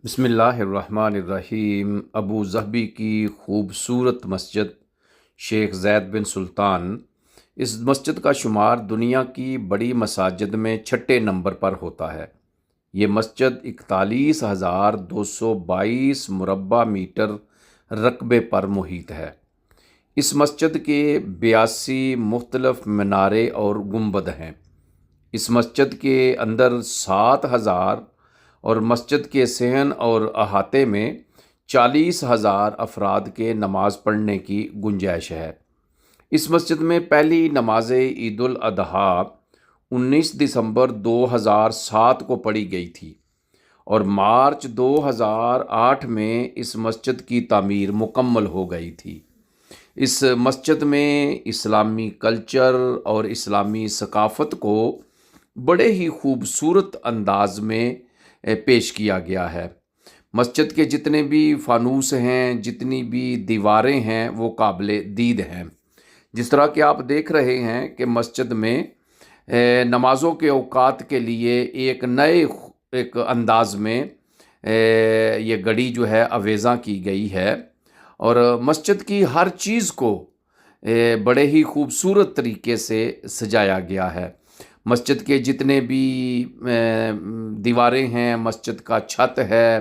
بسم اللہ الرحمن الرحیم۔ ابو ظبی کی خوبصورت مسجد شیخ زید بن سلطان، اس مسجد کا شمار دنیا کی بڑی مساجد میں چھٹے نمبر پر ہوتا ہے۔ یہ مسجد 41,222 مربع میٹر رقبے پر محیط ہے۔ اس مسجد کے 82 مختلف مینارے اور گنبد ہیں۔ اس مسجد کے اندر 7,000 اور مسجد کے صحن اور احاطے میں 40,000 افراد کے نماز پڑھنے کی گنجائش ہے۔ اس مسجد میں پہلی نماز عید الاضحیٰ 19 دسمبر 2007 کو پڑھی گئی تھی اور مارچ 2008 میں اس مسجد کی تعمیر مکمل ہو گئی تھی۔ اس مسجد میں اسلامی کلچر اور اسلامی ثقافت کو بڑے ہی خوبصورت انداز میں پیش کیا گیا ہے۔ مسجد کے جتنے بھی فانوس ہیں، جتنی بھی دیواریں ہیں، وہ قابل دید ہیں۔ جس طرح کہ آپ دیکھ رہے ہیں کہ مسجد میں نمازوں کے اوقات کے لیے ایک نئے انداز میں یہ گھڑی جو ہے آویزاں کی گئی ہے، اور مسجد کی ہر چیز کو بڑے ہی خوبصورت طریقے سے سجایا گیا ہے۔ مسجد کے جتنے بھی دیواریں ہیں، مسجد کا چھت ہے،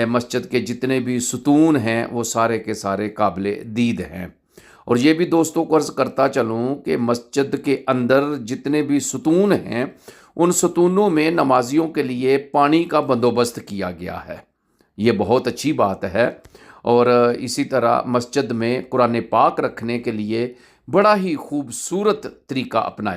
مسجد کے جتنے بھی ستون ہیں، وہ سارے کے سارے قابل دید ہیں۔ اور یہ بھی دوستوں کو عرض کرتا چلوں کہ مسجد کے اندر جتنے بھی ستون ہیں، ان ستونوں میں نمازیوں کے لیے پانی کا بندوبست کیا گیا ہے۔ یہ بہت اچھی بات ہے۔ اور اسی طرح مسجد میں قرآن پاک رکھنے کے لیے بڑا ہی خوبصورت طریقہ اپنایا